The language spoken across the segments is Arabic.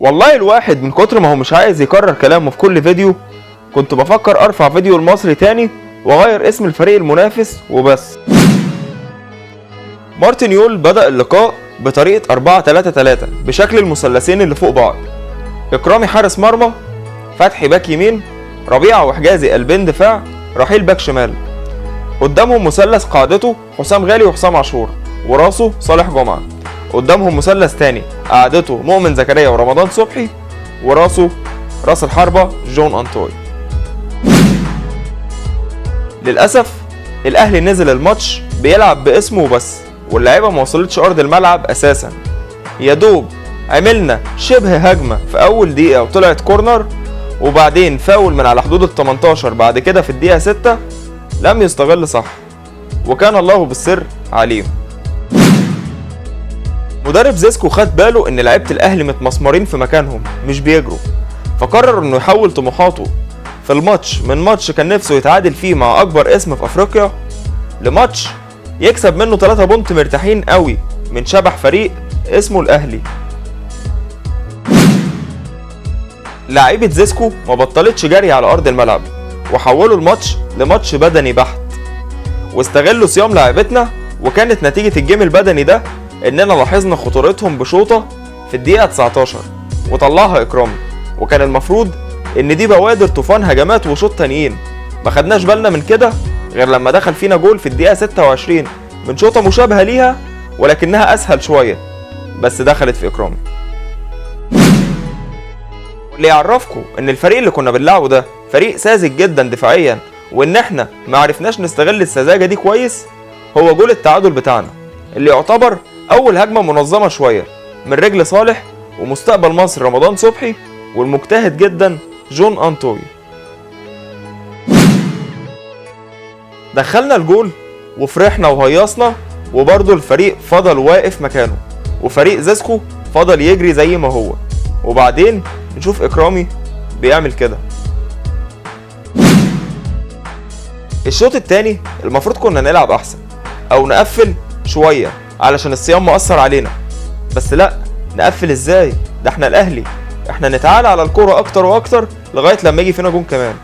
والله الواحد من كتر ما هو مش عايز يكرر كلامه في كل فيديو، كنت بفكر ارفع فيديو المصري تاني واغير اسم الفريق المنافس وبس. مارتن يول بدأ اللقاء بطريقة 4-3-3 بشكل المثلثين اللي فوق بعض. إكرامي حارس مرمى، فتحي باك يمين، ربيعة وحجازي قلبين دفاع، رحيل باك شمال. قدامهم مثلث قاعدته حسام غالي وحسام عاشور، وراسه صالح جمعة. قدامهم مثلث تاني قعدته مؤمن زكريا ورمضان صبحي، وراسه راس الحربة جون أنطوي. للأسف الأهلي نزل الماتش بيلعب باسمه وبس، واللعيبة ما وصلتش أرض الملعب أساسا. يا دوب عملنا شبه هجمة في أول دقيقة وطلعت كورنر، وبعدين فاول من على حدود ال 18 بعد كده في الدقيقة 6 لم يستغل صح، وكان الله بالسر عليم. مدرب زيسكو خد باله ان لعيبه الاهلي متمسمرين في مكانهم مش بيجروا، فقرر انه يحول طموحاته في الماتش من ماتش كان نفسه يتعادل فيه مع اكبر اسم في افريقيا لماتش يكسب منه 3 بونت مرتاحين قوي من شبح فريق اسمه الاهلي. لاعيبه زيسكو ما بطلتش جري على ارض الملعب، وحولوا الماتش لماتش بدني بحت، واستغلوا صيام لاعيبتنا، وكانت نتيجه الجيم البدني ده اننا لاحظنا خطورتهم بشوطه في الدقيقه 19 وطلعها اكرامي، وكان المفروض ان دي بوادر طوفان هجمات وشوط تانيين. ما خدناش بالنا من كده غير لما دخل فينا جول في الدقيقه 26 من شوطه مشابهه ليها ولكنها اسهل شويه، بس دخلت في اكرامي. واللي يعرفكم ان الفريق اللي كنا بنلعبه ده فريق ساذج جدا دفاعيا، وان احنا ما عرفناش نستغل السذاجه دي كويس، هو جول التعادل بتاعنا اللي يعتبر اول هجمه منظمه شويه من رجل صالح ومستقبل مصر رمضان صبحي والمجتهد جدا جون أنطوي. دخلنا الجول وفرحنا وهيصنا، وبرضه الفريق فضل واقف مكانه، وفريق زيسكو فضل يجري زي ما هو، وبعدين نشوف إكرامي بيعمل كده. الشوط التاني المفروض كنا نلعب احسن او نقفل شويه علشان الصيام مؤثر علينا، بس لا، نقفل ازاي؟ ده احنا الاهلي، احنا نتعالى على الكوره اكتر واكتر لغايه لما يجي فينا جون كمان.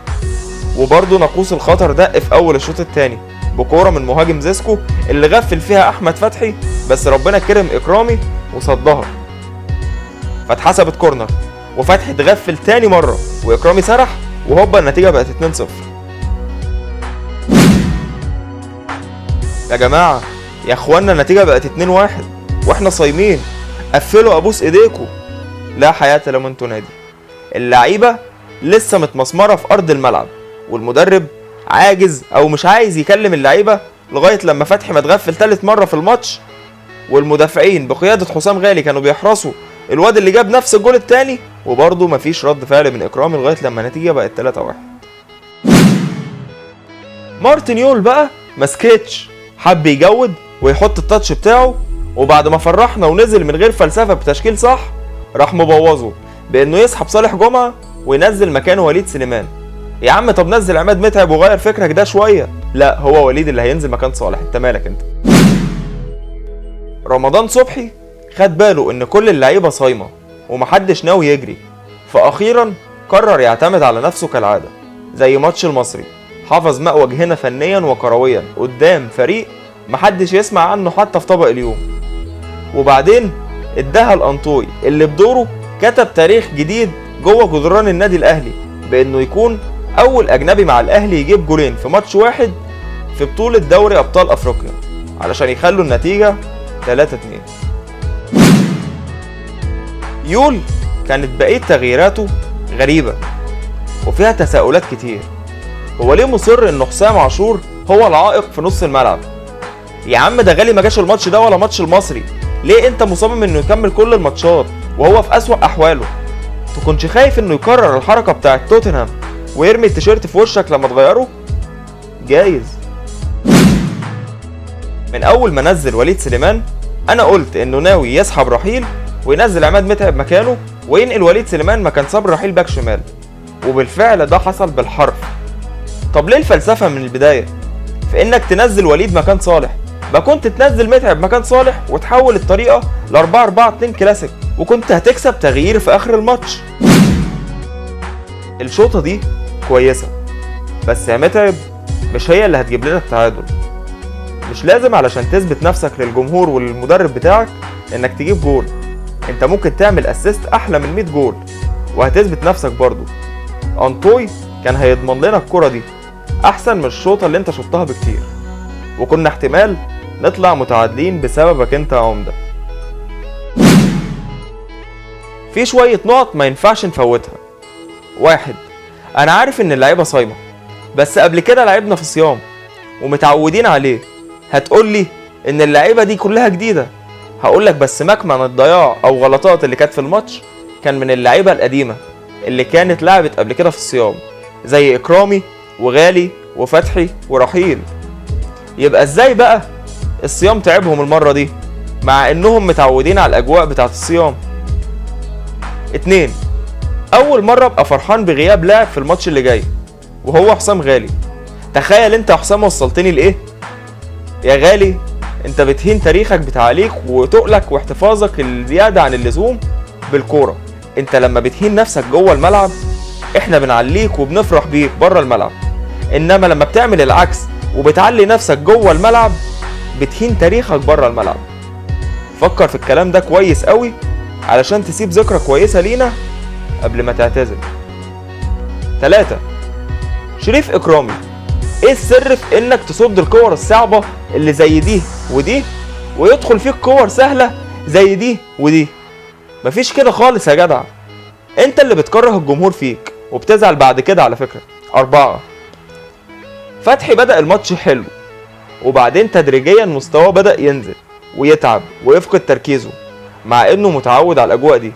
وبرضه ناقوس الخطر دق في اول الشوط الثاني بكوره من مهاجم زيسكو اللي غفل فيها احمد فتحي، بس ربنا كرم اكرامي وصدها، فاتحسبت كورنر، وفتحي اتغفل تاني مره واكرامي سرح، وهوبا النتيجه بقت 2-0. يا جماعه يا اخوانا النتيجه بقت 2-1 واحنا صايمين، قفلوا ابوس ايديكم. لا حياه لمن تنادي. اللعيبه لسه متمسمره في ارض الملعب، والمدرب عاجز او مش عايز يكلم اللعيبه لغايه لما فتحي ما اتغفل ثالث مره في الماتش، والمدافعين بقياده حسام غالي كانوا بيحرسوا الواد اللي جاب نفس الجول الثاني، وبرضه مفيش رد فعل من اكرامي لغايه لما النتيجه بقت 3-1. مارتن يول بقى مسكتش، حب يجود ويحط التاتش بتاعه، وبعد ما فرحنا ونزل من غير فلسفه بتشكيل صح، راح مبوظه بانه يسحب صالح جمعه وينزل مكانه وليد سليمان. يا عم طب نزل عماد متعب وغير فكرك ده شويه. لا، هو وليد اللي هينزل مكان صالح، انت مالك انت. رمضان صبحي خد باله ان كل اللعيبه صايمه ومحدش ناوي يجري، فاخيرا قرر يعتمد على نفسه كالعاده زي ماتش المصري، حافظ ماء وجهنا فنيا وكرويا قدام فريق محدش يسمع عنه حتى في طبق اليوم، وبعدين اداها لأنطوي اللي بدوره كتب تاريخ جديد جوه جدران النادي الاهلي بانه يكون اول اجنبي مع الاهلي يجيب جولين في ماتش واحد في بطولة دوري ابطال افريقيا علشان يخلوا النتيجة 3-2. يول كانت بقية تغييراته غريبة وفيها تساؤلات كتير. هو ليه مصر ان حسام عاشور هو العائق في نص الملعب؟ يا عم ده غالي ما جاش الماتش ده ولا ماتش المصري، ليه انت مصمم انه يكمل كل الماتشات وهو في اسوأ احواله؟ تكونش خايف انه يكرر الحركة بتاعت توتنهام ويرمي التيشيرت في وشك لما تغيره؟ جايز. من اول ما نزل وليد سليمان انا قلت انه ناوي يسحب رحيل وينزل عماد متعب مكانه وينقل وليد سليمان مكان صبري رحيل باك شمال، وبالفعل ده حصل بالحرف. طب ليه الفلسفة من البداية في انك تنزل وليد مكان صالح؟ ما كنت تنزل متعب مكان صالح وتحول الطريقه ل 4-4-2 كلاسيك، وكنت هتكسب تغيير في اخر الماتش. الشوطه دي كويسه، بس يا متعب مش هي اللي هتجيب لنا التعادل. مش لازم علشان تثبت نفسك للجمهور وللمدرب بتاعك انك تجيب جول، انت ممكن تعمل اسيست احلى من 100 جول وهتثبت نفسك برضو. انطوي كان هيضمن لنا الكرة دي احسن من الشوطة اللي انت شطها بكتير، وكنا احتمال نطلع متعادلين بسببك انت يا عمدة. في شوية نقط ما ينفعش نفوتها. 1، انا عارف ان اللعيبة صايمة، بس قبل كده لعبنا في صيام ومتعودين عليه. هتقولي ان اللعيبة دي كلها جديدة، هقولك بس مكمن الضياع او غلطات اللي كانت في الماتش كان من اللعيبة القديمة اللي كانت لعبت قبل كده في الصيام، زي اكرامي وغالي وفتحي ورحيل. يبقى ازاي بقى الصيام تعبهم المرة دي مع انهم متعودين على الاجواء بتاعت الصيام؟ 2، اول مرة ابقى فرحان بغياب لاعب في الماتش اللي جاي وهو حسام غالي. تخيل انت يا حسام وصلتني لايه؟ يا غالي انت بتهين تاريخك بتعليق وتقلك واحتفاظك الزيادة عن اللزوم بالكورة. انت لما بتهين نفسك جوه الملعب احنا بنعليك وبنفرح بيك بره الملعب، انما لما بتعمل العكس وبتعلي نفسك جوه الملعب بتهين تاريخك بره الملعب. فكر في الكلام ده كويس قوي علشان تسيب ذكرى كويسة لينا قبل ما تعتزل. 3، شريف إكرامي، ايه السر في انك تصد الكور الصعبة اللي زي دي ودي ويدخل فيك كور سهلة زي دي ودي؟ مفيش كده خالص يا جدع، انت اللي بتكره الجمهور فيك وبتزعل بعد كده على فكرة. 4، فتحي بدأ الماتش حلو وبعدين تدريجيا مستواه بدأ ينزل ويتعب ويفقد تركيزه مع انه متعود على الاجواء دي.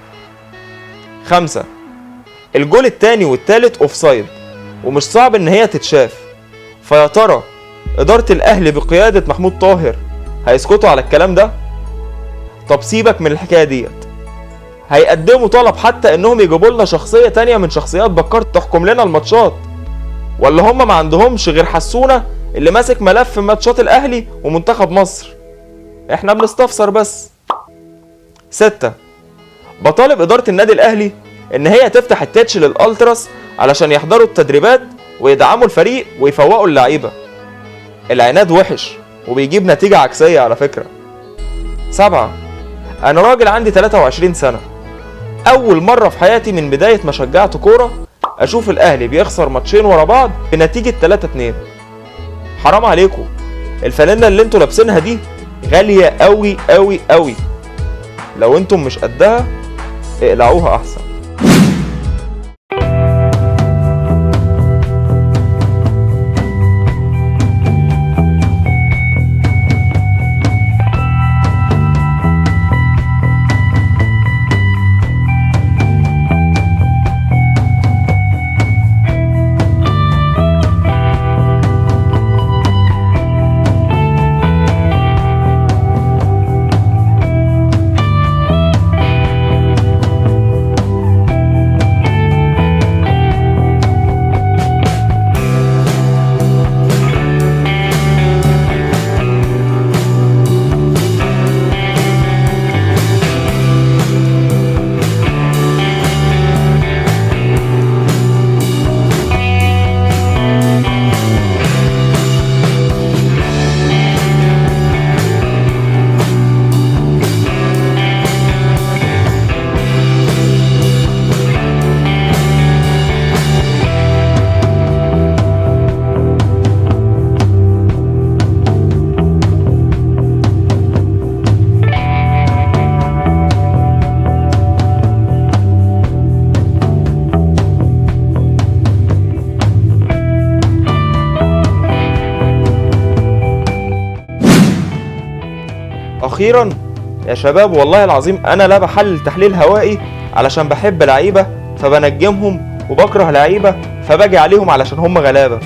5، الجول التاني والتالت اوفسايد ومش صعب ان هي تتشاف، فيا ترى ادارة الاهلي بقيادة محمود طاهر هيسكتوا على الكلام ده؟ طب سيبك من الحكاية ديت، هيقدموا طلب حتى انهم يجيبوا لنا شخصية تانية من شخصيات بكار تحكم لنا الماتشات، ولا هم ما عندهمش غير حسونة اللي ماسك ملف ماتشات الاهلي ومنتخب مصر؟ احنا بنستفسر بس. 6، بطالب ادارة النادي الاهلي ان هي تفتح التتش للالتراس علشان يحضروا التدريبات ويدعموا الفريق ويفوقوا اللعيبة. العناد وحش وبيجيب نتيجة عكسية على فكرة. 7، انا راجل عندي 23 سنة، اول مرة في حياتي من بداية ما شجعت كورة اشوف الاهلي بيخسر ماتشين ورا بعض بنتيجة 3-2. حرام عليكم، الفانلة اللي انتوا لابسينها دي غالية قوي قوي قوي، لو انتم مش قدها اقلعوها احسن. اخيرا يا شباب، والله العظيم انا لا بحلل تحليل هوائي علشان بحب لعيبه فبنجمهم وبكره لعيبه فباجي عليهم علشان هم غلابه.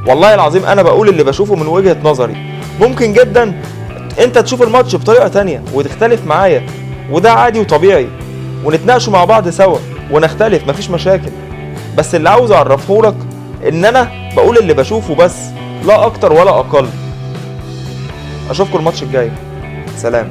والله العظيم انا بقول اللي بشوفه من وجهة نظري. ممكن جدا انت تشوف الماتش بطريقه تانية وتختلف معايا، وده عادي وطبيعي، ونتناقشوا مع بعض سوا ونختلف، مفيش مشاكل. بس اللي عاوز اعرفه لك ان انا بقول اللي بشوفه بس، لا اكتر ولا اقل. اشوفكم الماتش الجاي. سلام.